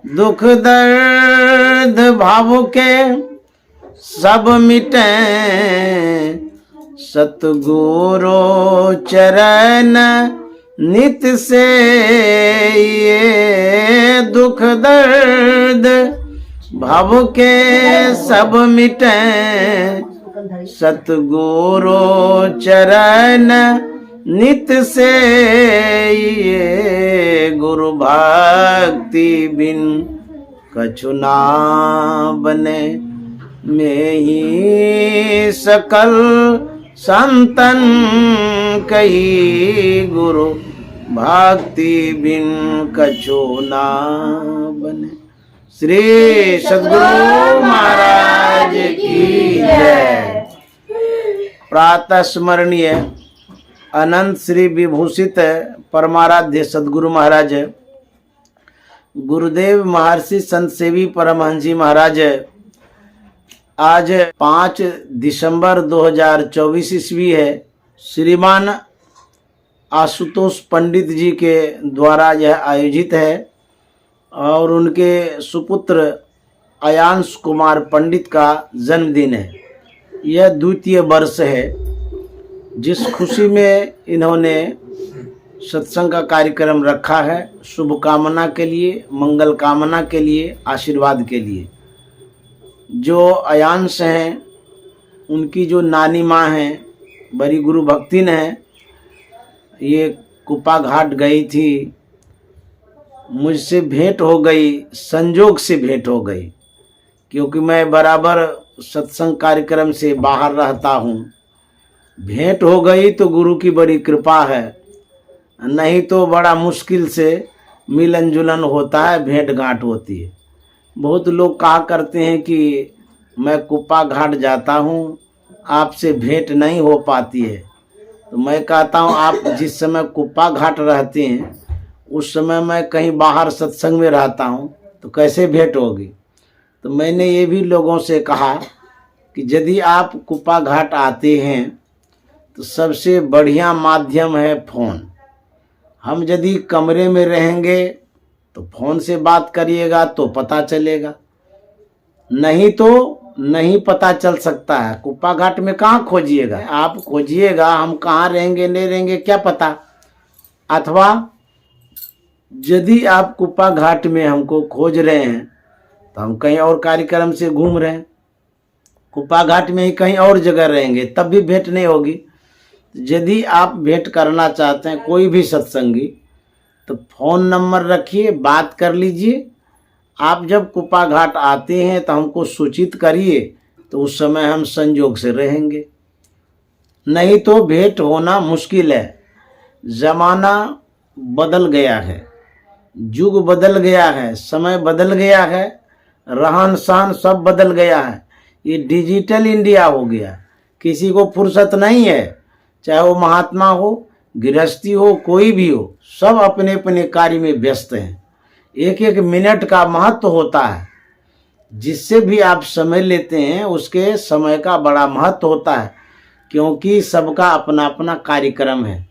दुख दर्द भाव के सब मिटे, सतगुरु चरण नित से ये दुख दर्द भाव के सब मिटे, सतगुरु चरण नित से ये गुरु भक्ति बिन कछु ना बने, में ही सकल संतन कही, गुरु भक्ति बिन कछु ना बने। श्री सद्गुरु महाराज की जय। प्रातः स्मरणीय अनंत श्री विभूषित परमाराध्य सद्गुरु महाराज गुरुदेव महर्षि संत सेवी परमहंस जी महाराज आज 5 दिसंबर 2024 ईस्वी है। श्रीमान आशुतोष पंडित जी के द्वारा यह आयोजित है और उनके सुपुत्र अयांश कुमार पंडित का जन्मदिन है। यह द्वितीय वर्ष है जिस खुशी में इन्होंने सत्संग का कार्यक्रम रखा है, शुभकामना के लिए, मंगल कामना के लिए, आशीर्वाद के लिए। जो अयांश हैं उनकी जो नानी माँ हैं बड़ी गुरु भक्तिन है, ये कुप्पा घाट गई थी, मुझसे भेंट हो गई, संजोग से भेंट हो गई, क्योंकि मैं बराबर सत्संग कार्यक्रम से बाहर रहता हूँ। भेंट हो गई तो गुरु की बड़ी कृपा है, नहीं तो बड़ा मुश्किल से मिलन जुलन होता है, भेंट घाट होती है। बहुत लोग कहा करते हैं कि मैं कुप्पा घाट जाता हूँ, आपसे भेंट नहीं हो पाती है। तो मैं कहता हूँ आप जिस समय कुप्पा घाट रहते हैं उस समय मैं कहीं बाहर सत्संग में रहता हूँ, तो कैसे भेंट होगी। तो मैंने ये भी लोगों से कहा कि यदि आप कुप्पा घाट आते हैं तो सबसे बढ़िया माध्यम है फ़ोन। हम यदि कमरे में रहेंगे तो फ़ोन से बात करिएगा तो पता चलेगा, नहीं तो नहीं पता चल सकता है। कुप्पा घाट में कहाँ खोजिएगा, आप खोजिएगा, हम कहाँ रहेंगे नहीं रहेंगे क्या पता। अथवा यदि आप कुप्पा घाट में हमको खोज रहे हैं तो हम कहीं और कार्यक्रम से घूम रहे हैं, कुप्पा घाट में ही कहीं और जगह रहेंगे, तब भी भेंट नहीं होगी। यदि आप भेंट करना चाहते हैं कोई भी सत्संगी तो फ़ोन नंबर रखिए, बात कर लीजिए। आप जब कुप्पा घाट आते हैं तो हमको सूचित करिए, तो उस समय हम संजोग से रहेंगे, नहीं तो भेंट होना मुश्किल है। ज़माना बदल गया है, युग बदल गया है, समय बदल गया है, रहन सहन सब बदल गया है। ये डिजिटल इंडिया हो गया, किसी को फुर्सत नहीं है, चाहे वो महात्मा हो, गृहस्थी हो, कोई भी हो, सब अपने अपने कार्य में व्यस्त हैं। एक एक मिनट का महत्व होता है, जिससे भी आप समय लेते हैं उसके समय का बड़ा महत्व होता है, क्योंकि सबका अपना अपना कार्यक्रम है।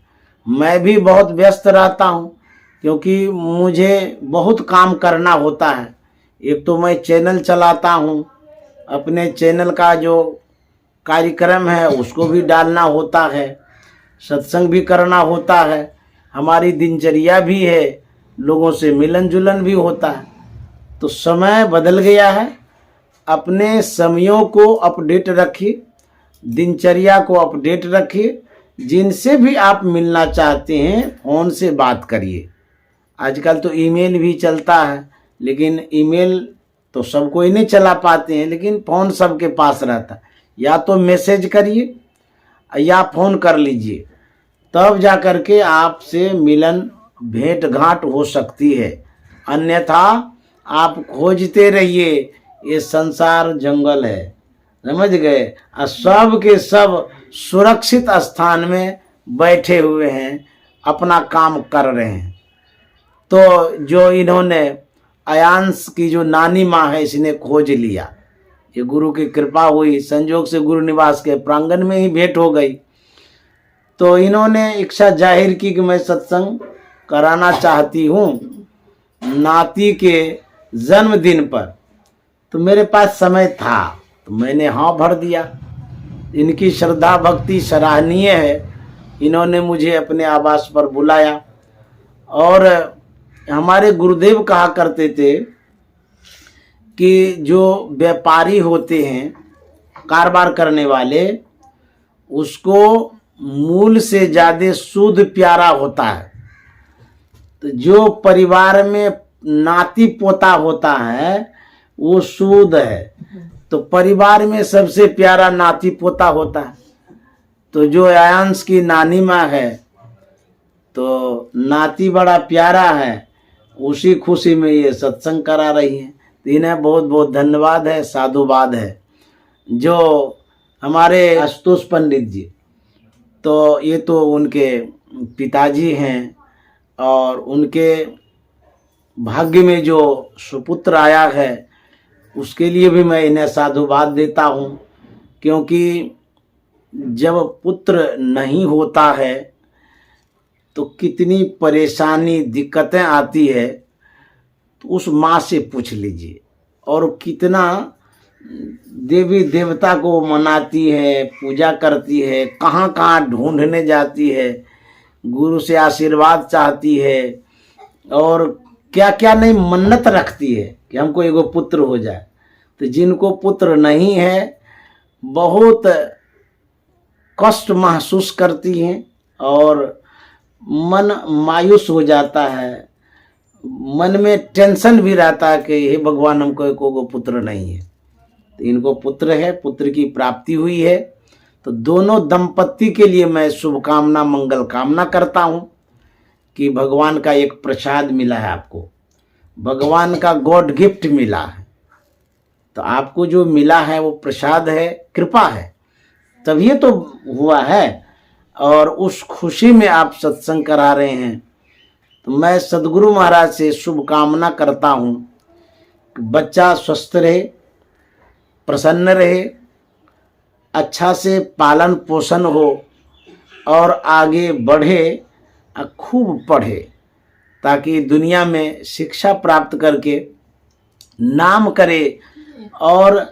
मैं भी बहुत व्यस्त रहता हूँ क्योंकि मुझे बहुत काम करना होता है। एक तो मैं चैनल चलाता हूँ, अपने चैनल का जो कार्यक्रम है उसको भी डालना होता है, सत्संग भी करना होता है, हमारी दिनचर्या भी है, लोगों से मिलन जुलन भी होता है। तो समय बदल गया है, अपने समयों को अपडेट रखिए, दिनचर्या को अपडेट रखिए। जिनसे भी आप मिलना चाहते हैं फ़ोन से बात करिए। आजकल तो ईमेल भी चलता है, लेकिन ईमेल तो सब कोई नहीं चला पाते हैं, लेकिन फ़ोन सबके पास रहता है। या तो मैसेज करिए या फ़ोन कर लीजिए, तब जा कर के आपसे मिलन भेंट घाट हो सकती है। अन्यथा आप खोजते रहिए, ये संसार जंगल है, समझ गए। और सब के सब सुरक्षित स्थान में बैठे हुए हैं, अपना काम कर रहे हैं। तो जो इन्होंने अयांश की जो नानी माँ है इसने खोज लिया, ये गुरु की कृपा हुई, संजोग से गुरु निवास के प्रांगण में ही भेंट हो गई। तो इन्होंने इच्छा जाहिर की कि मैं सत्संग कराना चाहती हूँ, नाती के जन्मदिन पर, तो मेरे पास समय था तो मैंने हाँ भर दिया। इनकी श्रद्धा भक्ति सराहनीय है। इन्होंने मुझे अपने आवास पर बुलाया। और हमारे गुरुदेव कहा करते थे कि जो व्यापारी होते हैं, कारोबार करने वाले, उसको मूल से ज्यादा सूद प्यारा होता है। तो जो परिवार में नाती पोता होता है वो सूद है। तो परिवार में सबसे प्यारा नाती पोता होता है। तो जो आयांश की नानी माँ है, तो नाती बड़ा प्यारा है, उसी खुशी में ये सत्संग करा रही है। तो इन्हें बहुत बहुत धन्यवाद है, साधुवाद है। जो हमारे आशुतोष पंडित जी, तो ये तो उनके पिताजी हैं, और उनके भाग्य में जो सुपुत्र आया है उसके लिए भी मैं इन्हें साधुवाद देता हूँ। क्योंकि जब पुत्र नहीं होता है तो कितनी परेशानी दिक्कतें आती है, तो उस माँ से पूछ लीजिए। और कितना देवी देवता को मनाती है, पूजा करती है, कहाँ कहाँ ढूंढने जाती है, गुरु से आशीर्वाद चाहती है, और क्या क्या नहीं मन्नत रखती है कि हमको एगो पुत्र हो जाए। तो जिनको पुत्र नहीं है बहुत कष्ट महसूस करती हैं और मन मायूस हो जाता है। मन में टेंशन भी रहता है कि हे भगवान, हमको एको पुत्र नहीं है। तो इनको पुत्र है, पुत्र की प्राप्ति हुई है। तो दोनों दंपत्ति के लिए मैं शुभकामना मंगल कामना करता हूँ कि भगवान का एक प्रसाद मिला है आपको, भगवान का गॉड गिफ्ट मिला है। तो आपको जो मिला है वो प्रसाद है, कृपा है, तभी तो हुआ है। और उस खुशी में आप सत्संग करा रहे हैं। तो मैं सदगुरु महाराज से शुभकामना करता हूँ कि बच्चा स्वस्थ रहे, प्रसन्न रहे, अच्छा से पालन पोषण हो और आगे बढ़े, खूब पढ़े, ताकि दुनिया में शिक्षा प्राप्त करके नाम करे। और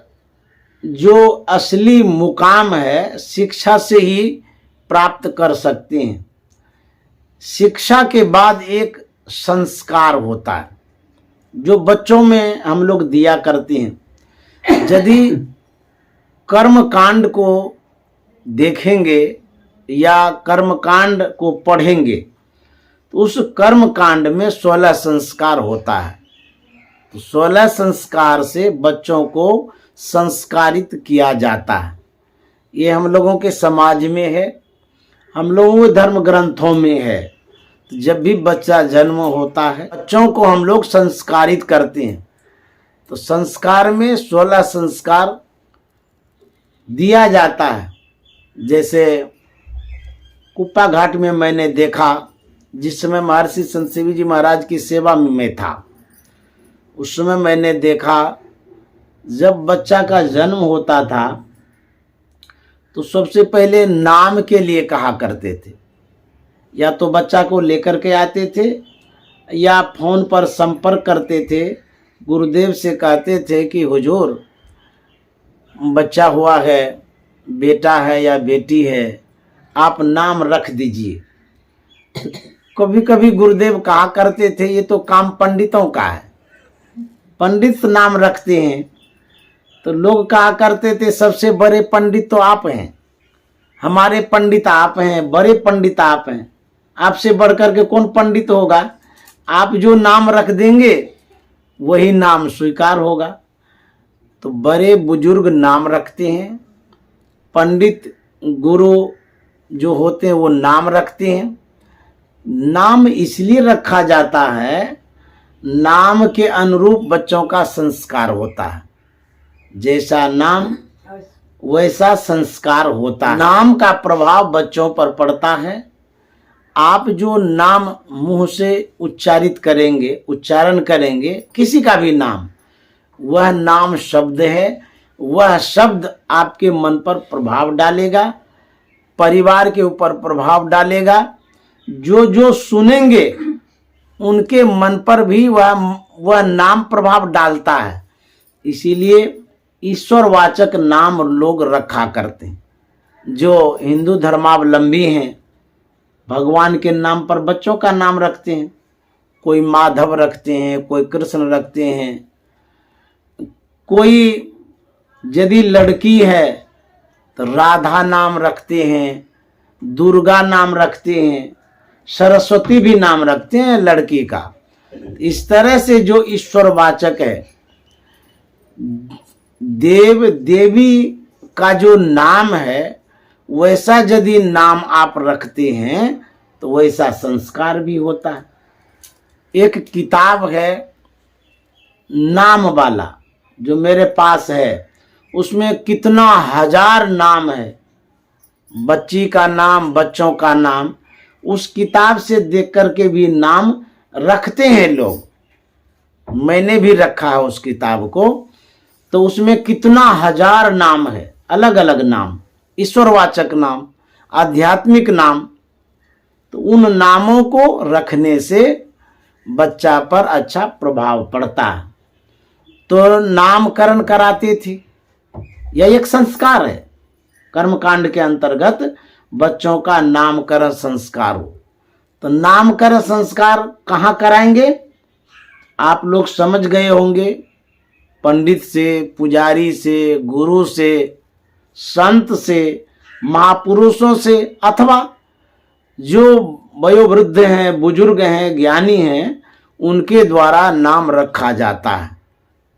जो असली मुकाम है शिक्षा से ही प्राप्त कर सकते हैं। शिक्षा के बाद एक संस्कार होता है जो बच्चों में हम लोग दिया करते हैं। यदि कर्मकांड को देखेंगे या कर्मकांड को पढ़ेंगे तो उस कर्मकांड में 16 संस्कार होता है। तो 16 संस्कार से बच्चों को संस्कारित किया जाता है। ये हम लोगों के समाज में है, हम लोगों के धर्म ग्रंथों में है। तो जब भी बच्चा जन्म होता है बच्चों को हम लोग संस्कारित करते हैं। तो संस्कार में 16 संस्कार दिया जाता है। जैसे कुप्पा घाट में मैंने देखा, जिस समय महर्षि संत शिव जी महाराज की सेवा में था, उस समय मैंने देखा जब बच्चा का जन्म होता था तो सबसे पहले नाम के लिए कहा करते थे। या तो बच्चा को लेकर के आते थे या फोन पर संपर्क करते थे, गुरुदेव से कहते थे कि हुजूर बच्चा हुआ है, बेटा है या बेटी है, आप नाम रख दीजिए। कभी कभी गुरुदेव कहा करते थे ये तो काम पंडितों का है, पंडित नाम रखते हैं। तो लोग कहा करते थे सबसे बड़े पंडित तो आप हैं, हमारे पंडित आप हैं, बड़े पंडित आप हैं, आपसे बढ़कर के कौन पंडित होगा। आप जो नाम रख देंगे वही नाम स्वीकार होगा। तो बड़े बुजुर्ग नाम रखते हैं, पंडित गुरु जो होते हैं वो नाम रखते हैं। नाम इसलिए रखा जाता है, नाम के अनुरूप बच्चों का संस्कार होता है। जैसा नाम वैसा संस्कार होता है। नाम का प्रभाव बच्चों पर पड़ता है। आप जो नाम मुंह से उच्चारित करेंगे, उच्चारण करेंगे किसी का भी नाम, वह नाम शब्द है, वह शब्द आपके मन पर प्रभाव डालेगा, परिवार के ऊपर प्रभाव डालेगा। जो जो सुनेंगे उनके मन पर भी वह वह नाम प्रभाव डालता है, इसीलिए ईश्वरवाचक नाम लोग रखा करते हैं। जो हिंदू धर्मावलंबी हैं भगवान के नाम पर बच्चों का नाम रखते हैं, कोई माधव रखते हैं, कोई कृष्ण रखते हैं, कोई यदि लड़की है तो राधा नाम रखते हैं, दुर्गा नाम रखते हैं, सरस्वती भी नाम रखते हैं लड़की का। इस तरह से जो ईश्वरवाचक है, देव देवी का जो नाम है वैसा यदि नाम आप रखते हैं तो वैसा संस्कार भी होता है। एक किताब है नाम वाला जो मेरे पास है, उसमें कितना हजार नाम है, बच्ची का नाम, बच्चों का नाम। उस किताब से देख करके भी नाम रखते हैं लोग। मैंने भी रखा है उस किताब को, तो उसमें कितना हजार नाम है, अलग अलग नाम, ईश्वरवाचक नाम, आध्यात्मिक नाम। तो उन नामों को रखने से बच्चा पर अच्छा प्रभाव पड़ता है। तो नामकरण कराती थी, यह एक संस्कार है। कर्मकांड के अंतर्गत बच्चों का नामकरण संस्कार हो, तो नामकरण संस्कार कहाँ कराएंगे? आप लोग समझ गए होंगे, पंडित से, पुजारी से, गुरु से, संत से, महापुरुषों से, अथवा जो वयोवृद्ध हैं, बुजुर्ग हैं, ज्ञानी हैं, उनके द्वारा नाम रखा जाता है।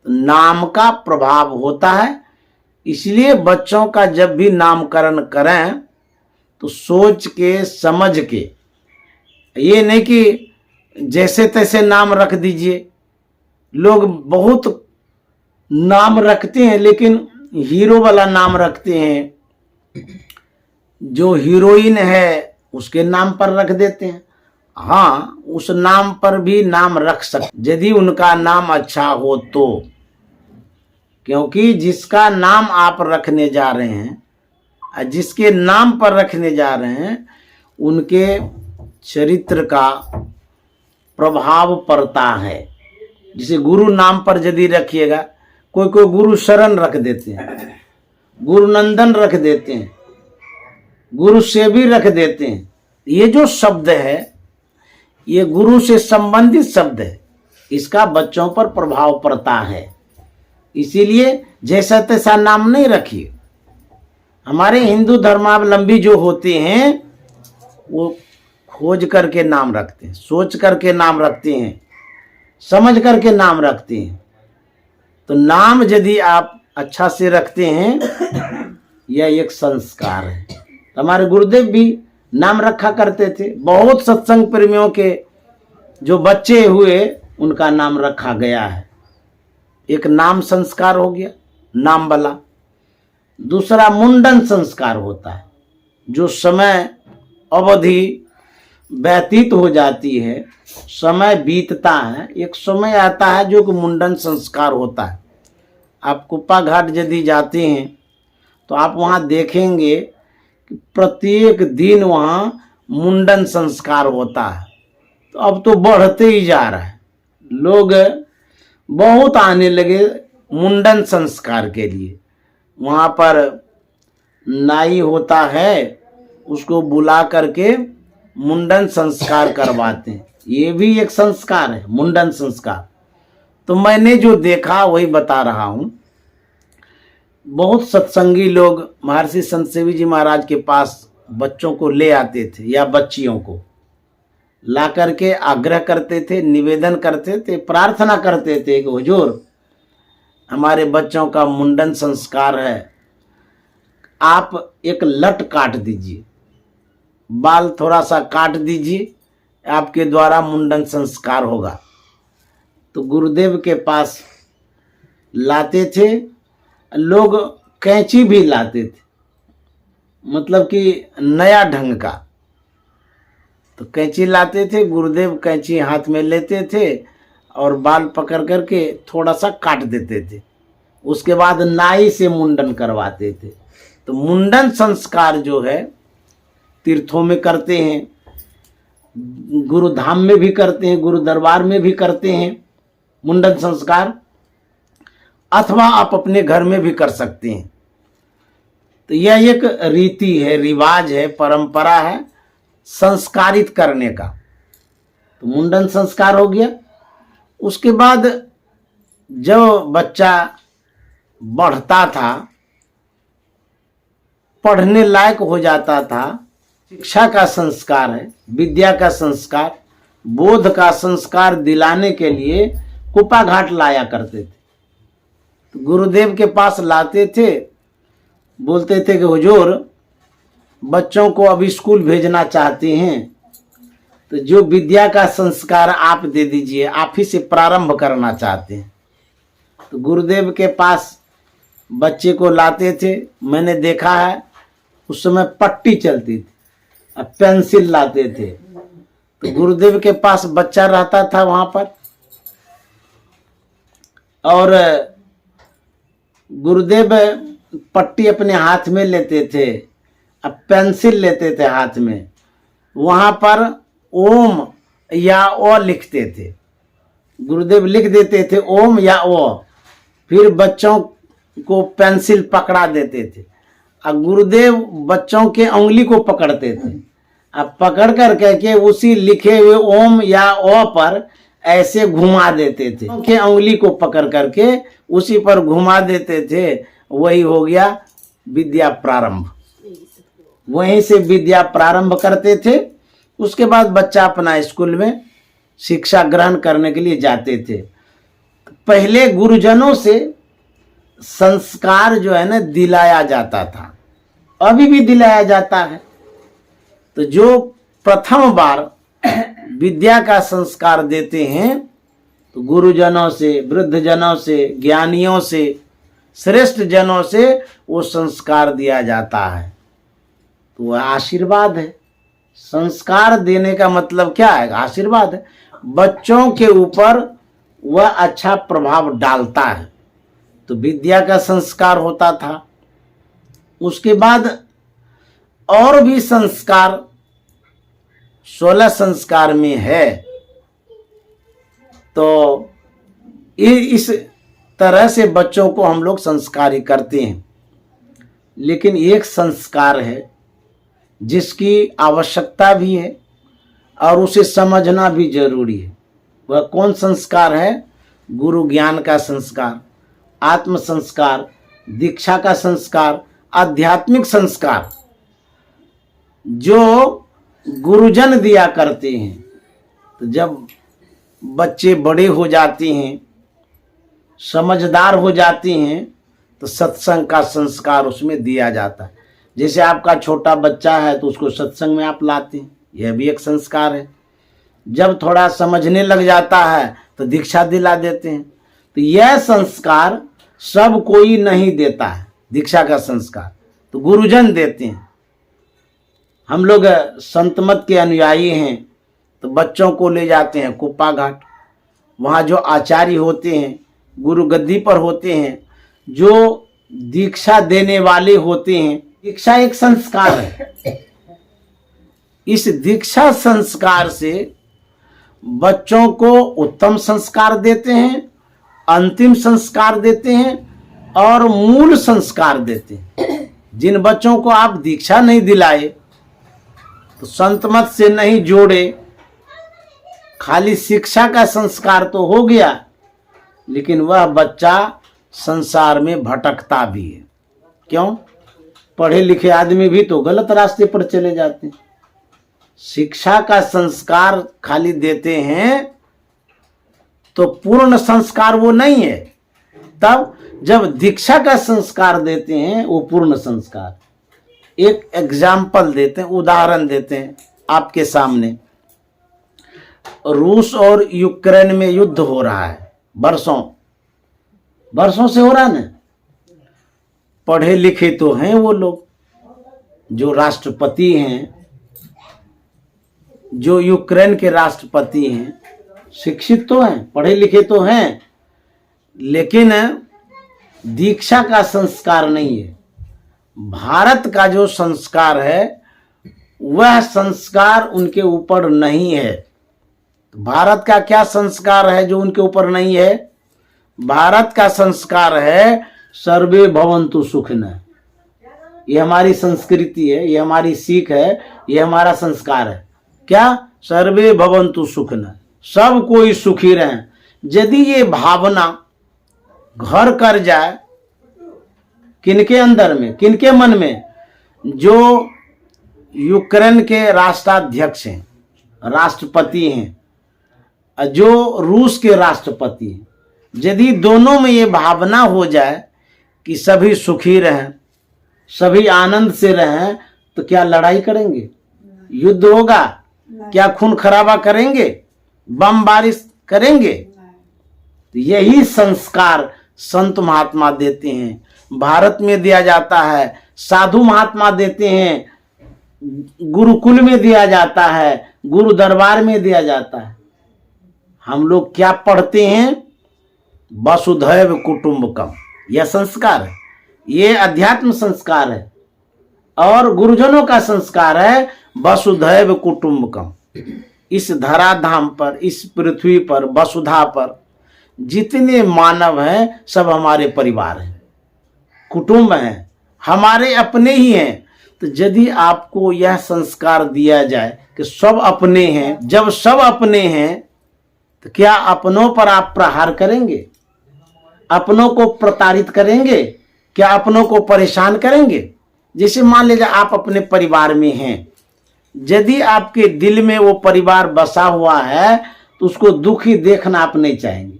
नाम का प्रभाव होता है। इसलिए बच्चों का जब भी नामकरण करें तो सोच के, समझ के, ये नहीं कि जैसे तैसे नाम रख दीजिए। लोग बहुत नाम रखते हैं लेकिन हीरो वाला नाम रखते हैं, जो हीरोइन है उसके नाम पर रख देते हैं। हाँ, उस नाम पर भी नाम रख सकते यदि उनका नाम अच्छा हो तो, क्योंकि जिसका नाम आप रखने जा रहे हैं, जिसके नाम पर रखने जा रहे हैं, उनके चरित्र का प्रभाव पड़ता है। जिसे गुरु नाम पर यदि रखिएगा, कोई कोई गुरु शरण रख देते हैं, गुरु नंदन रख देते हैं, गुरु सेवी रख देते हैं। ये जो शब्द है ये गुरु से संबंधित शब्द है, इसका बच्चों पर प्रभाव पड़ता है। इसीलिए जैसा तैसा नाम नहीं रखिए। हमारे हिंदू धर्मावलंबी जो होते हैं वो खोज करके नाम रखते हैं, सोच करके नाम रखते हैं, समझ करके नाम रखते हैं। तो नाम यदि आप अच्छा से रखते हैं, यह एक संस्कार है। तो हमारे गुरुदेव भी नाम रखा करते थे। बहुत सत्संग प्रेमियों के जो बच्चे हुए उनका नाम रखा गया है। एक नाम संस्कार हो गया, नाम वाला। दूसरा मुंडन संस्कार होता है। जो समय अवधि व्यतीत हो जाती है, समय बीतता है, एक समय आता है जो कि मुंडन संस्कार होता है। आप कुप्पा घाट यदि जाते हैं तो आप वहाँ देखेंगे कि प्रत्येक दिन वहाँ मुंडन संस्कार होता है। तो अब तो बढ़ते ही जा रहा है, लोग बहुत आने लगे मुंडन संस्कार के लिए। वहाँ पर नाई होता है, उसको बुला करके मुंडन संस्कार करवाते हैं। ये भी एक संस्कार है, मुंडन संस्कार। तो मैंने जो देखा वही बता रहा हूँ। बहुत सत्संगी लोग महर्षि संत सेवी जी महाराज के पास बच्चों को ले आते थे या बच्चियों को ला करके आग्रह करते थे, निवेदन करते थे, प्रार्थना करते थे कि हुजूर हमारे बच्चों का मुंडन संस्कार है, आप एक लट काट दीजिए, बाल थोड़ा सा काट दीजिए, आपके द्वारा मुंडन संस्कार होगा। तो गुरुदेव के पास लाते थे लोग, कैंची भी लाते थे, मतलब कि नया ढंग का। तो कैंची लाते थे, गुरुदेव कैंची हाथ में लेते थे और बाल पकड़ करके थोड़ा सा काट देते थे। उसके बाद नाई से मुंडन करवाते थे। तो मुंडन संस्कार जो है तीर्थों में करते हैं, गुरुधाम में भी करते हैं, गुरु दरबार में भी करते हैं। मुंडन संस्कार, अथवा आप अपने घर में भी कर सकते हैं। तो यह एक रीति है, रिवाज है, परंपरा है संस्कारित करने का। तो मुंडन संस्कार हो गया। उसके बाद जब बच्चा बढ़ता था, पढ़ने लायक हो जाता था, शिक्षा का संस्कार है, विद्या का संस्कार, बोध का संस्कार दिलाने के लिए कुप्पा घाट लाया करते थे। तो गुरुदेव के पास लाते थे, बोलते थे कि हुजूर बच्चों को अभी स्कूल भेजना चाहते हैं, तो जो विद्या का संस्कार आप दे दीजिए, आप ही से प्रारंभ करना चाहते हैं। तो गुरुदेव के पास बच्चे को लाते थे। मैंने देखा है उस समय पट्टी चलती थी, अब पेंसिल लाते थे। तो गुरुदेव के पास बच्चा रहता था वहां पर, और गुरुदेव पट्टी अपने हाथ में लेते थे, अब पेंसिल लेते थे हाथ में, वहां पर ओम या ओ लिखते थे। गुरुदेव लिख देते थे ओम या ओ, फिर बच्चों को पेंसिल पकड़ा देते थे। अब गुरुदेव बच्चों के उंगली को पकड़ते थे, अब पकड़ कर के उसी लिखे हुए ओम या ओ पर ऐसे घुमा देते थे, के उंगली को पकड़ करके उसी पर घुमा देते थे। वही हो गया विद्या प्रारंभ। वहीं से विद्या प्रारंभ करते थे। उसके बाद बच्चा अपना स्कूल में शिक्षा ग्रहण करने के लिए जाते थे। पहले गुरुजनों से संस्कार जो है ना दिलाया जाता था, अभी भी दिलाया जाता है। तो जो प्रथम बार विद्या का संस्कार देते हैं तो गुरुजनों से, वृद्धजनों से, ज्ञानियों से, श्रेष्ठ जनों से वो संस्कार दिया जाता है। तो वह आशीर्वाद है। संस्कार देने का मतलब क्या है? आशीर्वाद है। बच्चों के ऊपर वह अच्छा प्रभाव डालता है। तो विद्या का संस्कार होता था। उसके बाद और भी संस्कार 16 संस्कार में है। तो इस तरह से बच्चों को हम लोग संस्कारी करते हैं। लेकिन एक संस्कार है जिसकी आवश्यकता भी है और उसे समझना भी जरूरी है। वह कौन संस्कार है? गुरु ज्ञान का संस्कार, आत्म संस्कार, दीक्षा का संस्कार, आध्यात्मिक संस्कार जो गुरुजन दिया करते हैं। तो जब बच्चे बड़े हो जाते हैं, समझदार हो जाते हैं, तो सत्संग का संस्कार उसमें दिया जाता है। जैसे आपका छोटा बच्चा है तो उसको सत्संग में आप लाते हैं, यह भी एक संस्कार है। जब थोड़ा समझने लग जाता है तो दीक्षा दिला देते हैं। तो यह संस्कार सब कोई नहीं देता है, दीक्षा का संस्कार तो गुरुजन देते हैं। हम लोग संत मत के अनुयायी हैं तो बच्चों को ले जाते हैं कुप्पा घाट। वहाँ जो आचार्य होते हैं, गुरु गद्दी पर होते हैं, जो दीक्षा देने वाले होते हैं। दीक्षा एक संस्कार है। इस दीक्षा संस्कार से बच्चों को उत्तम संस्कार देते हैं, अंतिम संस्कार देते हैं और मूल संस्कार देते हैं। जिन बच्चों को आप दीक्षा नहीं दिलाए, तो संत मत से नहीं जोड़े, खाली शिक्षा का संस्कार तो हो गया, लेकिन वह बच्चा संसार में भटकता भी है। क्यों? पढ़े लिखे आदमी भी तो गलत रास्ते पर चले जाते हैं। शिक्षा का संस्कार खाली देते हैं तो पूर्ण संस्कार वो नहीं है। तब जब दीक्षा का संस्कार देते हैं वो पूर्ण संस्कार। एक एग्जाम्पल देते हैं, उदाहरण देते हैं आपके सामने। रूस और यूक्रेन में युद्ध हो रहा है, वर्षों से हो रहा है ना। पढ़े लिखे तो हैं वो लोग, जो राष्ट्रपति हैं, जो यूक्रेन के राष्ट्रपति हैं, शिक्षित तो हैं, पढ़े लिखे तो हैं, लेकिन दीक्षा का संस्कार नहीं है। भारत का जो संस्कार है वह संस्कार उनके ऊपर नहीं है। तो भारत का क्या संस्कार है जो उनके ऊपर नहीं है? भारत का संस्कार है सर्वे भवन्तु सुखिनः। ये हमारी संस्कृति है, ये हमारी सीख है, ये हमारा संस्कार है। क्या? सर्वे भवन्तु सुखिनः, सब कोई सुखी रहें। यदि ये भावना घर कर जाए किनके अंदर में, किनके मन में? जो यूक्रेन के राष्ट्राध्यक्ष हैं, राष्ट्रपति हैं, जो रूस के राष्ट्रपति हैं, यदि दोनों में ये भावना हो जाए कि सभी सुखी रहें, सभी आनंद से रहें, तो क्या लड़ाई करेंगे? युद्ध होगा? क्या खून खराबा करेंगे? बम बारिश करेंगे? तो यही संस्कार संत महात्मा देते हैं, भारत में दिया जाता है, साधु महात्मा देते हैं, गुरुकुल में दिया जाता है, गुरु दरबार में दिया जाता है। हम लोग क्या पढ़ते हैं? वसुधैव कुटुंबकम। यह संस्कार है, ये अध्यात्म संस्कार है और गुरुजनों का संस्कार है वसुधैव कुटुंबकम। इस धराधाम पर, इस पृथ्वी पर, वसुधा पर जितने मानव हैं सब हमारे परिवार हैं, कुटुंब हैं, हमारे अपने ही हैं। तो यदि आपको यह संस्कार दिया जाए कि सब अपने हैं, जब सब अपने हैं तो क्या अपनों पर आप प्रहार करेंगे? अपनों को प्रताड़ित करेंगे? क्या अपनों को परेशान करेंगे? जैसे मान लीजिए आप अपने परिवार में हैं, यदि आपके दिल में वो परिवार बसा हुआ है तो उसको दुखी देखना आप नहीं चाहेंगे,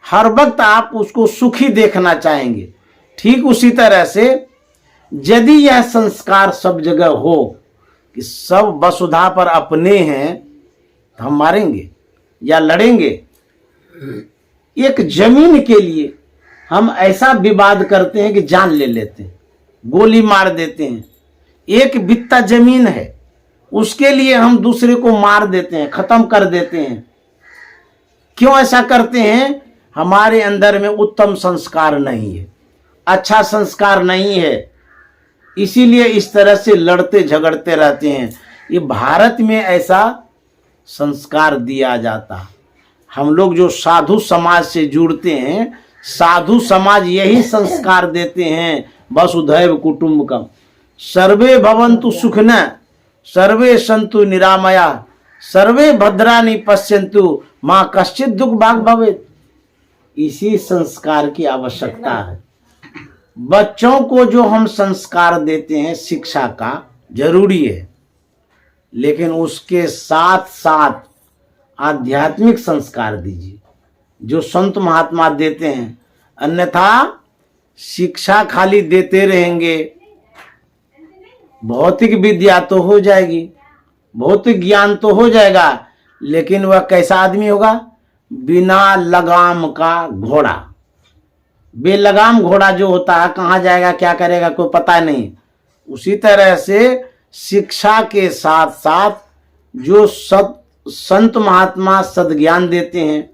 हर वक्त आप उसको सुखी देखना चाहेंगे। ठीक उसी तरह से यदि यह संस्कार सब जगह हो कि सब वसुधा पर अपने हैं, तो हम मारेंगे या लड़ेंगे? एक जमीन के लिए हम ऐसा विवाद करते हैं कि जान ले लेते हैं, गोली मार देते हैं। एक बित्ता जमीन है, उसके लिए हम दूसरे को मार देते हैं, खत्म कर देते हैं। क्यों ऐसा करते हैं? हमारे अंदर में उत्तम संस्कार नहीं है, अच्छा संस्कार नहीं है, इसीलिए इस तरह से लड़ते झगड़ते रहते हैं। ये भारत में ऐसा संस्कार दिया जाता है। हम लोग जो साधु समाज से जुड़ते हैं, साधु समाज यही संस्कार देते हैं, वसुधैव कुटुंबकम। सर्वे भवन्तु सुखिनः, सर्वे सन्तु निरामया, सर्वे भद्राणि पश्यन्तु, मां कश्चित् दुःख भाग् भवेत्। इसी संस्कार की आवश्यकता है। बच्चों को जो हम संस्कार देते हैं शिक्षा का, जरूरी है, लेकिन उसके साथ साथ आध्यात्मिक संस्कार दीजिए जो संत महात्मा देते हैं। अन्यथा शिक्षा खाली देते रहेंगे, भौतिक विद्या तो हो जाएगी, भौतिक ज्ञान तो हो जाएगा, लेकिन वह कैसा आदमी होगा? बिना लगाम का घोड़ा। बेलगाम घोड़ा जो होता है, कहाँ जाएगा, क्या करेगा, कोई पता नहीं। उसी तरह से शिक्षा के साथ साथ जो संत महात्मा सद्ज्ञान देते हैं,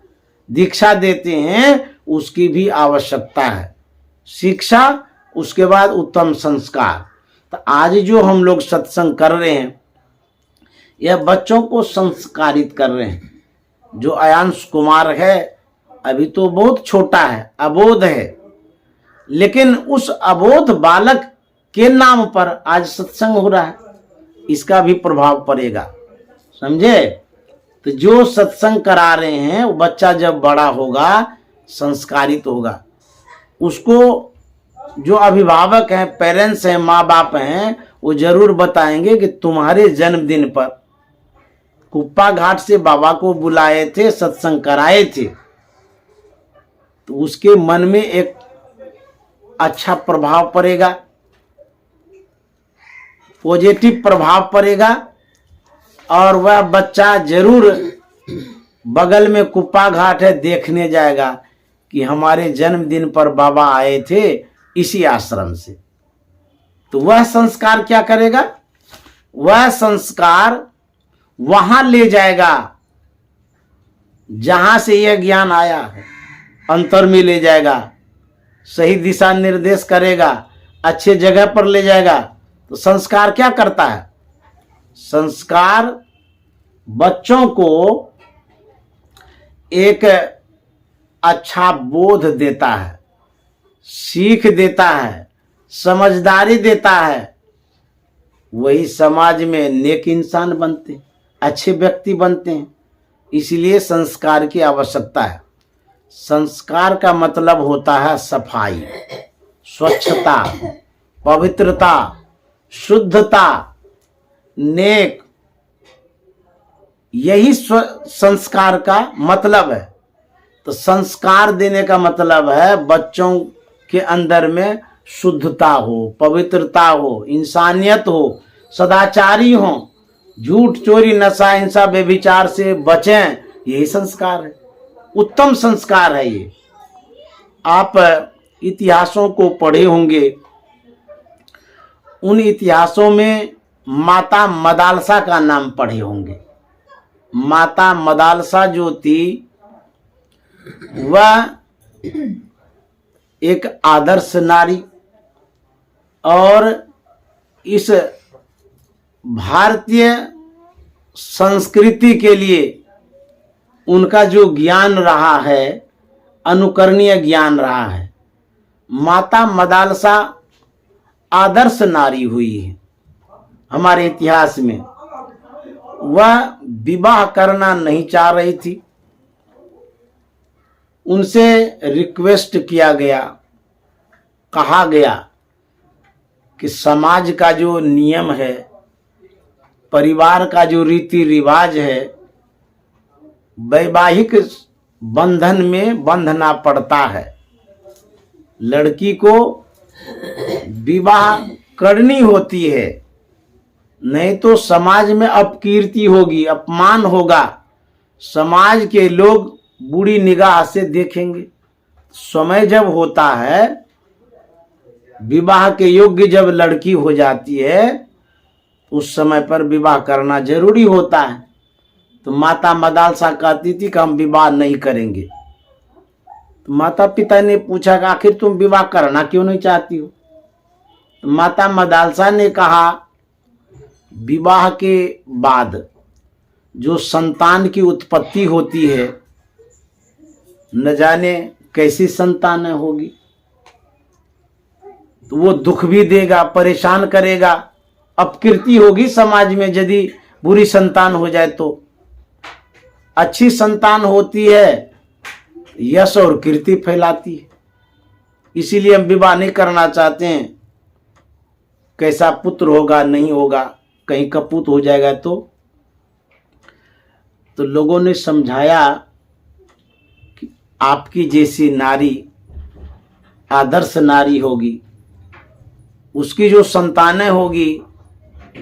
दीक्षा देते हैं, उसकी भी आवश्यकता है। शिक्षा, उसके बाद उत्तम संस्कार। तो आज जो हम लोग सत्संग कर रहे हैं, यह बच्चों को संस्कारित कर रहे हैं। जो अयांश कुमार है अभी तो बहुत छोटा है, अबोध है, लेकिन उस अबोध बालक के नाम पर आज सत्संग हो रहा है, इसका भी प्रभाव पड़ेगा, समझे? तो जो सत्संग करा रहे हैं वो बच्चा जब बड़ा होगा संस्कारित होगा। उसको जो अभिभावक हैं, पेरेंट्स हैं, माँ बाप हैं, वो जरूर बताएंगे कि तुम्हारे जन्मदिन पर कुप्पा घाट से बाबा को बुलाए थे, सत्संग कराए थे, तो उसके मन में एक अच्छा प्रभाव पड़ेगा, पॉजिटिव प्रभाव पड़ेगा, और वह बच्चा जरूर बगल में कुप्पा घाट है देखने जाएगा कि हमारे जन्मदिन पर बाबा आए थे इसी आश्रम से। तो वह संस्कार क्या करेगा? वह संस्कार वहां ले जाएगा जहां से यह ज्ञान आया है, अंतर में ले जाएगा, सही दिशा निर्देश करेगा, अच्छे जगह पर ले जाएगा। तो संस्कार क्या करता है? संस्कार बच्चों को एक अच्छा बोध देता है, सीख देता है, समझदारी देता है, वही समाज में नेक इंसान बनते हैं, अच्छे व्यक्ति बनते हैं। इसलिए संस्कार की आवश्यकता है। संस्कार का मतलब होता है सफाई, स्वच्छता, पवित्रता, शुद्धता, नेक। यही संस्कार का मतलब है। तो संस्कार देने का मतलब है बच्चों के अंदर में शुद्धता हो, पवित्रता हो, इंसानियत हो, सदाचारी हो, झूठ, चोरी, नशा, हिंसा, व्यभिचार से बचें। यही संस्कार है, उत्तम संस्कार है ये। आप इतिहासों को पढ़े होंगे, उन इतिहासों में माता मदालसा का नाम पढ़े होंगे। माता मदालसा जो थी वह एक आदर्श नारी और इस भारतीय संस्कृति के लिए उनका जो ज्ञान रहा है, अनुकरणीय ज्ञान रहा है। माता मदालसा आदर्श नारी हुई है हमारे इतिहास में। वह विवाह करना नहीं चाह रही थी। उनसे रिक्वेस्ट किया गया, कहा गया कि समाज का जो नियम है, परिवार का जो रीति रिवाज है, वैवाहिक बंधन में बंधना पड़ता है। लड़की को विवाह करनी होती है, नहीं तो समाज में अपकीर्ति होगी, अपमान होगा, समाज के लोग बुरी निगाह से देखेंगे। समय जब होता है, विवाह के योग्य जब लड़की हो जाती है, उस समय पर विवाह करना जरूरी होता है। तो माता मदालसा कहती थी कि हम विवाह नहीं करेंगे। तो माता पिता ने पूछा कि आखिर तुम विवाह करना क्यों नहीं चाहती हो? तो माता मदालसा ने कहा, विवाह के बाद जो संतान की उत्पत्ति होती है, न जाने कैसी संतान होगी, तो वो दुख भी देगा, परेशान करेगा, अपकीर्ति होगी समाज में यदि बुरी संतान हो जाए तो। अच्छी संतान होती है, यश और कीर्ति फैलाती है। इसीलिए हम विवाह नहीं करना चाहते हैं। कैसा पुत्र होगा, नहीं होगा, कहीं कपूत हो जाएगा तो लोगों ने समझाया कि आपकी जैसी नारी आदर्श नारी होगी, उसकी जो संतानें होगी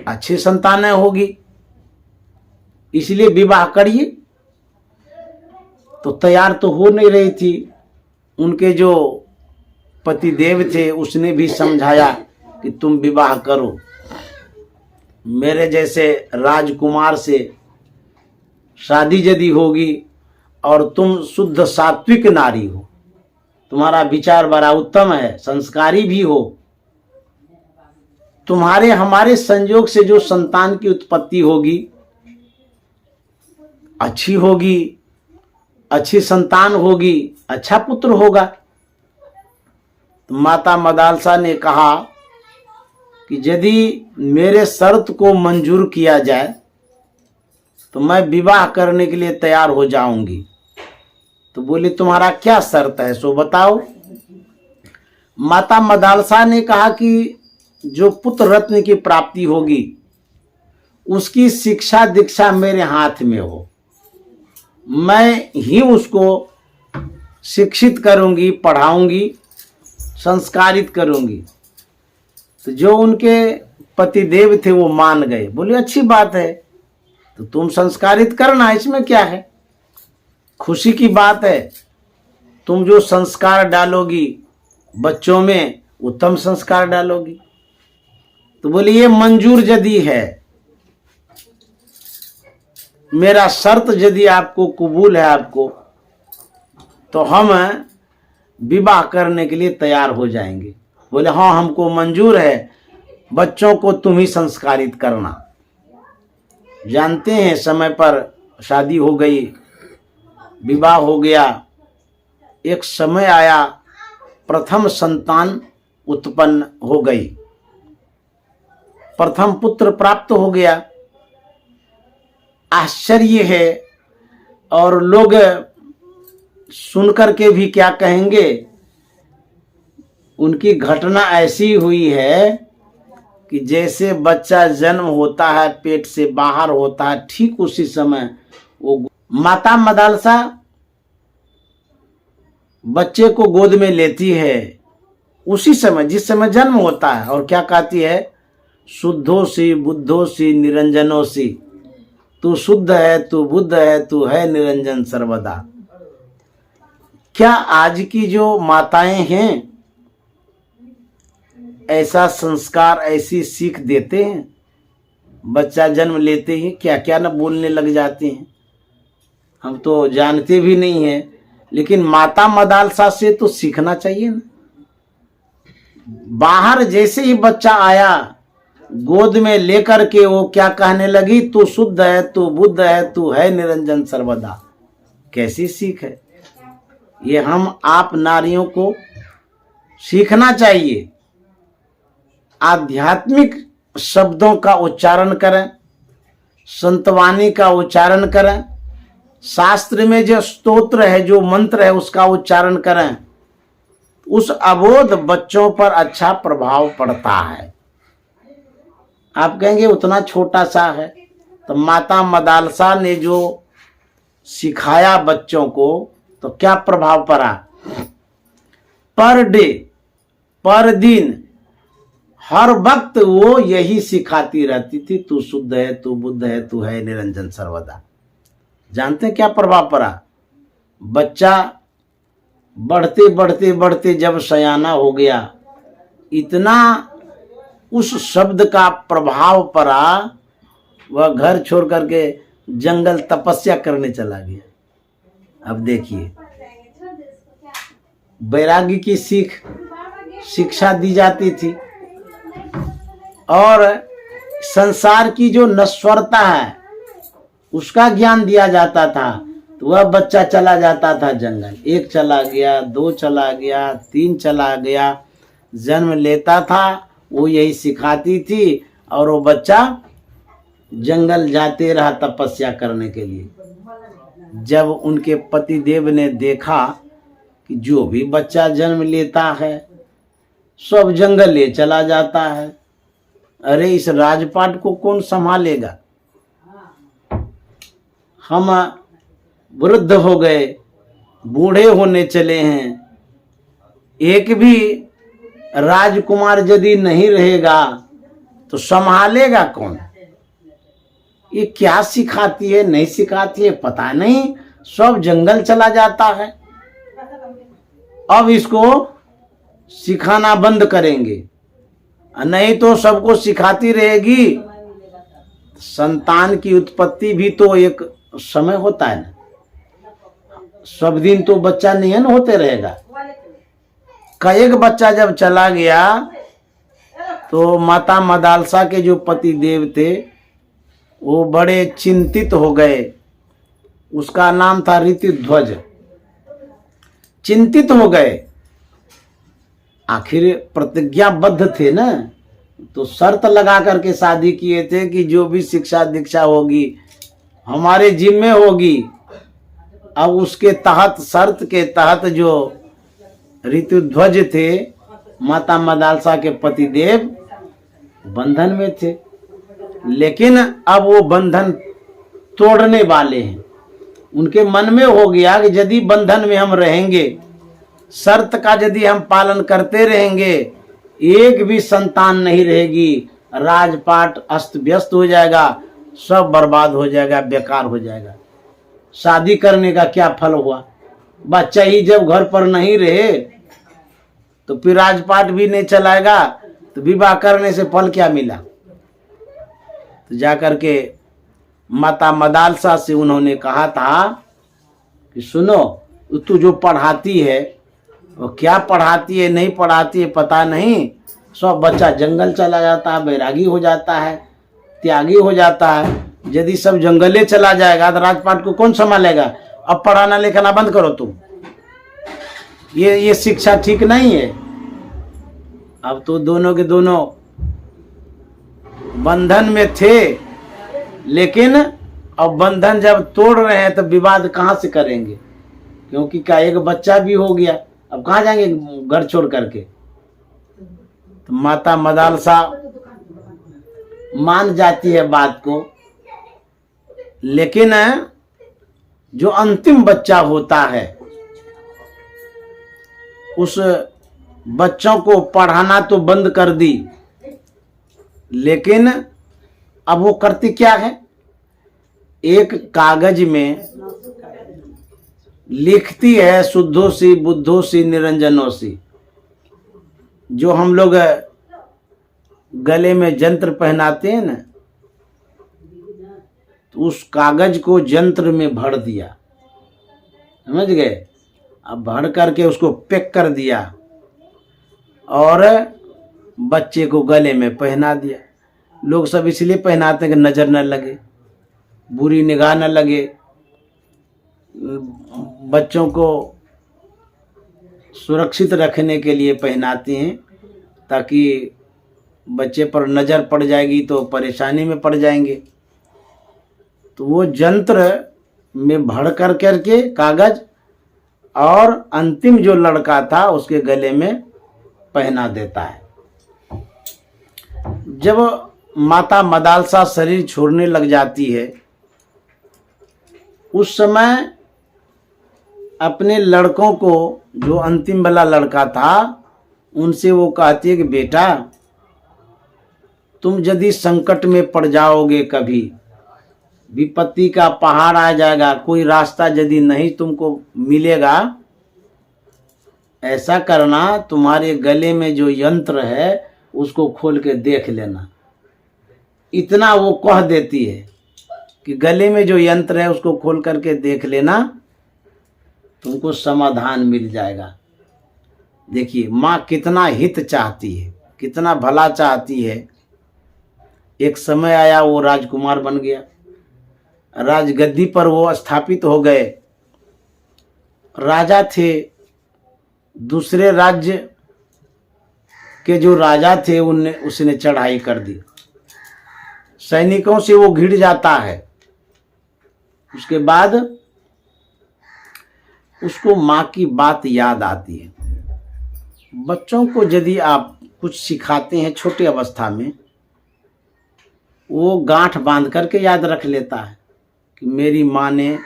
अच्छी संतानें होगी, इसलिए विवाह करिए। तो तैयार तो हो नहीं रही थी। उनके जो पतिदेव थे उसने भी समझाया कि तुम विवाह करो, मेरे जैसे राजकुमार से शादी यदि होगी और तुम शुद्ध सात्विक नारी हो, तुम्हारा विचार बड़ा उत्तम है, संस्कारी भी हो, तुम्हारे हमारे संयोग से जो संतान की उत्पत्ति होगी अच्छी होगी, अच्छी संतान होगी, अच्छा पुत्र होगा। तो माता मदालसा ने कहा कि यदि मेरे शर्त को मंजूर किया जाए तो मैं विवाह करने के लिए तैयार हो जाऊंगी। तो बोली, तुम्हारा क्या शर्त है सो बताओ। माता मदालसा ने कहा कि जो पुत्र रत्न की प्राप्ति होगी उसकी शिक्षा दीक्षा मेरे हाथ में हो, मैं ही उसको शिक्षित करूंगी, पढ़ाऊंगी, संस्कारित करूंगी। तो जो उनके पतिदेव थे वो मान गए, बोले अच्छी बात है, तो तुम संस्कारित करना, इसमें क्या है, खुशी की बात है। तुम जो संस्कार डालोगी बच्चों में, उत्तम संस्कार डालोगी। तो बोले ये मंजूर यदि है, मेरा शर्त यदि आपको कबूल है आपको, तो हम विवाह करने के लिए तैयार हो जाएंगे। बोले हाँ हमको मंजूर है, बच्चों को तुम ही संस्कारित करना। जानते हैं समय पर शादी हो गई, विवाह हो गया, एक समय आया, प्रथम संतान उत्पन्न हो गई, प्रथम पुत्र प्राप्त हो गया। आश्चर्य है, और लोग सुनकर के भी क्या कहेंगे। उनकी घटना ऐसी हुई है कि जैसे बच्चा जन्म होता है, पेट से बाहर होता है, ठीक उसी समय वो माता मदालसा बच्चे को गोद में लेती है, उसी समय जिस समय जन्म होता है, और क्या कहती है, शुद्धोसी बुद्धोसी निरंजनोसी, तू शुद्ध है, तू बुद्ध है, तू है निरंजन सर्वदा। क्या आज की जो माताएं हैं ऐसा संस्कार, ऐसी सीख देते हैं? बच्चा जन्म लेते ही क्या क्या न बोलने लग जाते हैं, हम तो जानते भी नहीं हैं। लेकिन माता मदालसा से तो सीखना चाहिए ना। बाहर जैसे ही बच्चा आया, गोद में लेकर के वो क्या कहने लगी, तू शुद्ध है, तू बुद्ध है, तू है निरंजन सर्वदा। कैसी सीख है ये, हम आप नारियों को सीखना चाहिए। आध्यात्मिक शब्दों का उच्चारण करें, संतवाणी का उच्चारण करें, शास्त्र में जो स्तोत्र है, जो मंत्र है, उसका उच्चारण करें। उस अबोध बच्चों पर अच्छा प्रभाव पड़ता है। आप कहेंगे उतना छोटा सा है, तो माता मदालसा ने जो सिखाया बच्चों को, तो क्या प्रभाव पड़ा। पर डे, पर दिन, हर वक्त वो यही सिखाती रहती थी, तू शुद्ध है, तू बुद्ध है, तू है निरंजन सर्वदा। जानते हैं क्या प्रभाव पड़ा। बच्चा बढ़ते बढ़ते बढ़ते जब सयाना हो गया, इतना उस शब्द का प्रभाव पड़ा, वह घर छोड़ करके जंगल तपस्या करने चला गया। अब देखिए, वैरागी की शिक्षा दी जाती थी, और संसार की जो नश्वरता है उसका ज्ञान दिया जाता था। तो वह बच्चा चला जाता था जंगल, 1 चला गया, 2 चला गया, 3 चला गया, जन्म लेता था, वो यही सिखाती थी, और वो बच्चा जंगल जाते रहा तपस्या करने के लिए। जब उनके पतिदेव ने देखा कि जो भी बच्चा जन्म लेता है सब जंगल ले चला जाता है, अरे इस राजपाट को कौन संभालेगा। हम वृद्ध हो गए, बूढ़े होने चले हैं, एक भी राजकुमार यदि नहीं रहेगा तो संभालेगा कौन। ये क्या सिखाती है, नहीं सिखाती है पता नहीं, सब जंगल चला जाता है। अब इसको सिखाना बंद करेंगे, नहीं तो सबको सिखाती रहेगी। संतान की उत्पत्ति भी तो एक समय होता है ना, सब दिन तो बच्चा नहीं होते रहेगा। कई बच्चा जब चला गया तो माता मदालसा के जो पति देव थे वो बड़े चिंतित हो गए। उसका नाम था ऋतुध्वज। चिंतित हो गए, आखिर प्रतिज्ञाबद्ध थे ना, तो शर्त लगा करके शादी किए थे कि जो भी शिक्षा दीक्षा होगी हमारे जिम्मे होगी। अब उसके तहत, शर्त के तहत जो ऋतुध्वज थे, माता मदालसा के पतिदेव बंधन में थे, लेकिन अब वो बंधन तोड़ने वाले हैं। उनके मन में हो गया कि यदि बंधन में हम रहेंगे, शर्त का यदि हम पालन करते रहेंगे, एक भी संतान नहीं रहेगी, राजपाट अस्त व्यस्त हो जाएगा, सब बर्बाद हो जाएगा, बेकार हो जाएगा। शादी करने का क्या फल हुआ। बच्चा ही जब घर पर नहीं रहे तो फिर राजपाट भी नहीं चलाएगा, तो विवाह करने से फल क्या मिला। तो जाकर के माता मदालसा से उन्होंने कहा था कि सुनो, तू जो पढ़ाती है वो क्या पढ़ाती है, नहीं पढ़ाती है पता नहीं, सब बच्चा जंगल चला जाता है, बैरागी हो जाता है, त्यागी हो जाता है। यदि सब जंगले चला जाएगा तो राजपाट को कौन संभालेगा। अब पढ़ाना लिखाना बंद करो तुम, ये शिक्षा ठीक नहीं है। अब तो दोनों के दोनों बंधन में थे, लेकिन अब बंधन जब तोड़ रहे हैं तो विवाद कहाँ से करेंगे, क्योंकि क्या एक बच्चा भी हो गया, अब कहाँ जाएंगे घर छोड़ करके। तो माता मदालसा मान जाती है बात को, लेकिन जो अंतिम बच्चा होता है उस बच्चों को पढ़ाना तो बंद कर दी, लेकिन अब वो करती क्या है, एक कागज में लिखती है शुद्धोसी बुद्धोसी निरंजनोसी। जो हम लोग गले में यंत्र पहनाते हैं ना, तो उस कागज को यंत्र में भर दिया, समझ गए। अब भर करके उसको पैक कर दिया और बच्चे को गले में पहना दिया। लोग सब इसलिए पहनाते हैं कि नजर न लगे, बुरी निगाह न लगे, बच्चों को सुरक्षित रखने के लिए पहनाते हैं, ताकि बच्चे पर नजर पड़ जाएगी तो परेशानी में पड़ जाएंगे। तो वो यंत्र में भर कर करके कागज और अंतिम जो लड़का था उसके गले में पहना देता है। जब माता मदालसा शरीर छोड़ने लग जाती है, उस समय अपने लड़कों को, जो अंतिम वाला लड़का था, उनसे वो कहती है कि बेटा, तुम यदि संकट में पड़ जाओगे, कभी विपत्ति का पहाड़ आ जाएगा, कोई रास्ता यदि नहीं तुमको मिलेगा, ऐसा करना, तुम्हारे गले में जो यंत्र है उसको खोल के देख लेना। इतना वो कह देती है कि गले में जो यंत्र है उसको खोल करके देख लेना, तुमको समाधान मिल जाएगा। देखिए माँ कितना हित चाहती है, कितना भला चाहती है। एक समय आया वो राजकुमार बन गया, राजगद्दी पर वो स्थापित हो गए, राजा थे। दूसरे राज्य के जो राजा थे उसने चढ़ाई कर दी, सैनिकों से वो घिर जाता है। उसके बाद उसको माँ की बात याद आती है। बच्चों को यदि आप कुछ सिखाते हैं छोटी अवस्था में, वो गांठ बांध करके याद रख लेता है कि मेरी माँ ने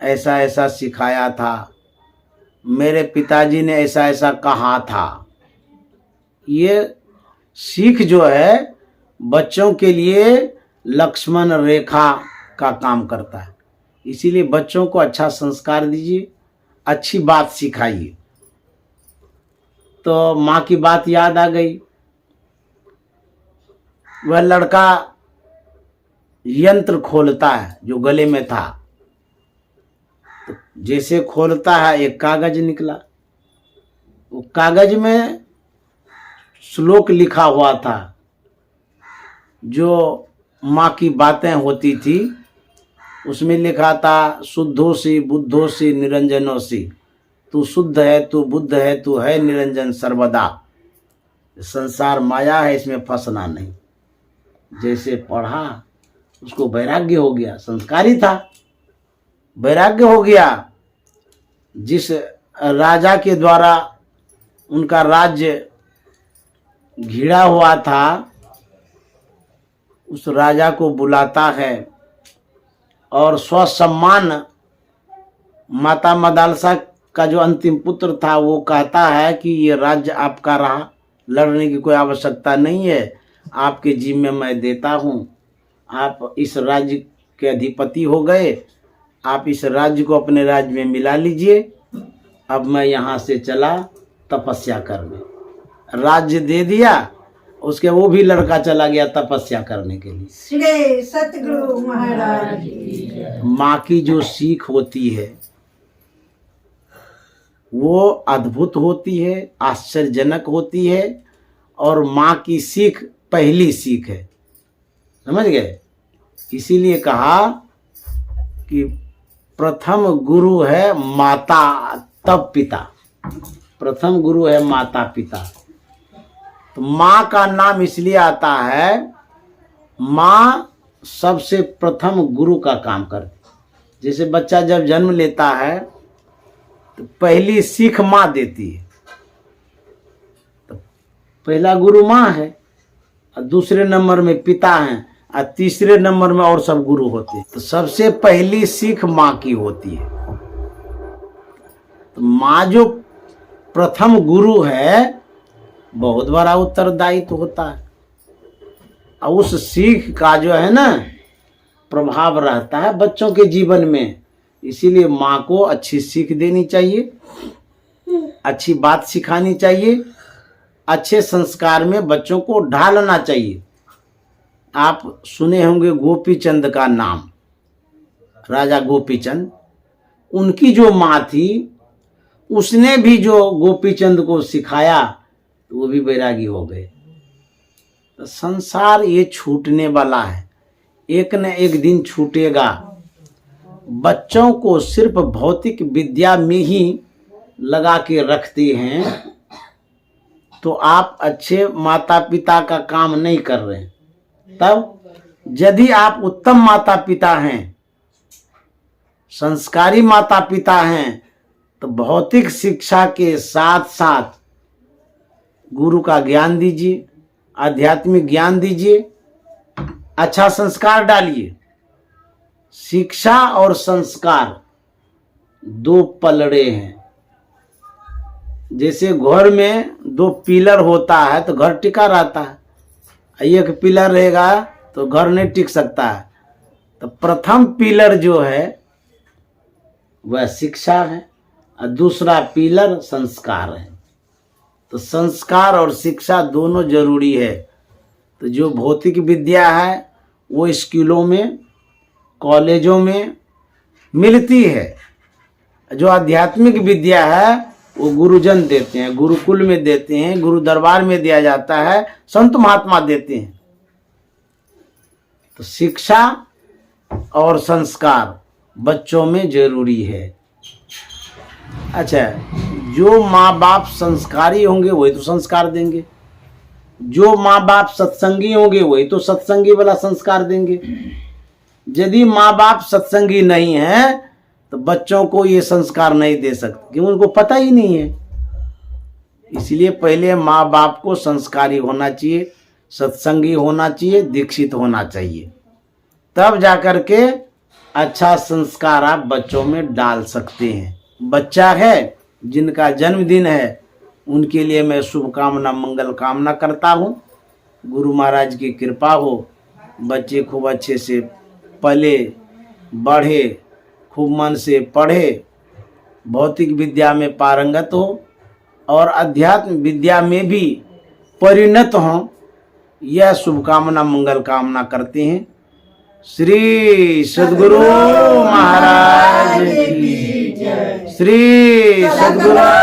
ऐसा ऐसा सिखाया था, मेरे पिताजी ने ऐसा ऐसा कहा था। ये सीख जो है बच्चों के लिए लक्ष्मण रेखा का काम करता है। इसीलिए बच्चों को अच्छा संस्कार दीजिए, अच्छी बात सिखाइए। तो माँ की बात याद आ गई। वह लड़का यंत्र खोलता है जो गले में था, तो जैसे खोलता है एक कागज निकला। वो कागज में श्लोक लिखा हुआ था, जो माँ की बातें होती थी उसमें लिखा था, शुद्धोसी बुद्धोसी निरंजनोसी। तू शुद्ध है, तू बुद्ध है, तू है निरंजन सर्वदा। संसार माया है, इसमें फंसना नहीं। जैसे पढ़ा उसको वैराग्य हो गया, संस्कारी था, वैराग्य हो गया। जिस राजा के द्वारा उनका राज्य घिरा हुआ था, उस राजा को बुलाता है और स्वसम्मान, माता मदालसा का जो अंतिम पुत्र था वो कहता है कि ये राज्य आपका रहा, लड़ने की कोई आवश्यकता नहीं है, आपके जिम्मे मैं देता हूँ। आप इस राज्य के अधिपति हो गए, आप इस राज्य को अपने राज्य में मिला लीजिए। अब मैं यहाँ से चला तपस्या करने। राज्य दे दिया, उसके वो भी लड़का चला गया तपस्या करने के लिए। श्री सतगुरु महाराज। माँ की जो सीख होती है वो अद्भुत होती है, आश्चर्यजनक होती है, और माँ की सीख पहली सीख है, समझ गए। इसीलिए कहा कि प्रथम गुरु है माता तब पिता। प्रथम गुरु है माता पिता। तो माँ का नाम इसलिए आता है, माँ सबसे प्रथम गुरु का काम करती। जैसे बच्चा जब जन्म लेता है तो पहली सीख माँ देती है। तो पहला गुरु माँ है, और दूसरे नंबर में पिता हैं, और तीसरे नंबर में और सब गुरु होते हैं। तो सबसे पहली सीख माँ की होती है। तो माँ जो प्रथम गुरु है, बहुत बड़ा उत्तरदायित्व होता है, और उस सीख का जो है ना प्रभाव रहता है बच्चों के जीवन में। इसीलिए माँ को अच्छी सीख देनी चाहिए, अच्छी बात सिखानी चाहिए, अच्छे संस्कार में बच्चों को ढालना चाहिए। आप सुने होंगे गोपी चंद का नाम, राजा गोपी चंद। उनकी जो माँ थी, उसने भी जो गोपी चंद को सिखाया, तो वो भी बैरागी हो गए। तो संसार ये छूटने वाला है, एक न एक दिन छूटेगा। बच्चों को सिर्फ भौतिक विद्या में ही लगा के रखते हैं, तो आप अच्छे माता पिता का काम नहीं कर रहे हैं। तब यदि आप उत्तम माता पिता हैं, संस्कारी माता पिता हैं, तो भौतिक शिक्षा के साथ साथ गुरु का ज्ञान दीजिए, आध्यात्मिक ज्ञान दीजिए, अच्छा संस्कार डालिए। शिक्षा और संस्कार दो पलड़े हैं। जैसे घर में दो पिलर होता है तो घर टिका रहता है, एक पिलर रहेगा तो घर नहीं टिक सकता है। तो प्रथम पिलर जो है वह शिक्षा है, और दूसरा पिलर संस्कार है। तो संस्कार और शिक्षा दोनों जरूरी है। तो जो भौतिक विद्या है वो स्कूलों में, कॉलेजों में मिलती है। जो आध्यात्मिक विद्या है वो गुरुजन देते हैं, गुरुकुल में देते हैं, गुरु दरबार में दिया जाता है, संत महात्मा देते हैं। तो शिक्षा और संस्कार बच्चों में जरूरी है। अच्छा, जो माँ बाप संस्कारी होंगे वही तो संस्कार देंगे, जो माँ बाप सत्संगी होंगे वही तो सत्संगी वाला संस्कार देंगे। यदि माँ बाप सत्संगी नहीं है तो बच्चों को ये संस्कार नहीं दे सकते, क्योंकि उनको पता ही नहीं है। इसलिए पहले माँ बाप को संस्कारी होना चाहिए, सत्संगी होना चाहिए, दीक्षित होना चाहिए, तब जाकर के अच्छा संस्कार आप बच्चों में डाल सकते हैं। बच्चा है जिनका जन्मदिन है, उनके लिए मैं शुभकामना मंगल कामना करता हूँ। गुरु महाराज की कृपा हो, बच्चे खूब अच्छे से पले बढ़े, खूब मन से पढ़े, भौतिक विद्या में पारंगत हो और अध्यात्म विद्या में भी परिणत हों, यह शुभकामना मंगल कामना करते हैं। श्री सद्गुरु महाराज की जय। श्री सद्गुरु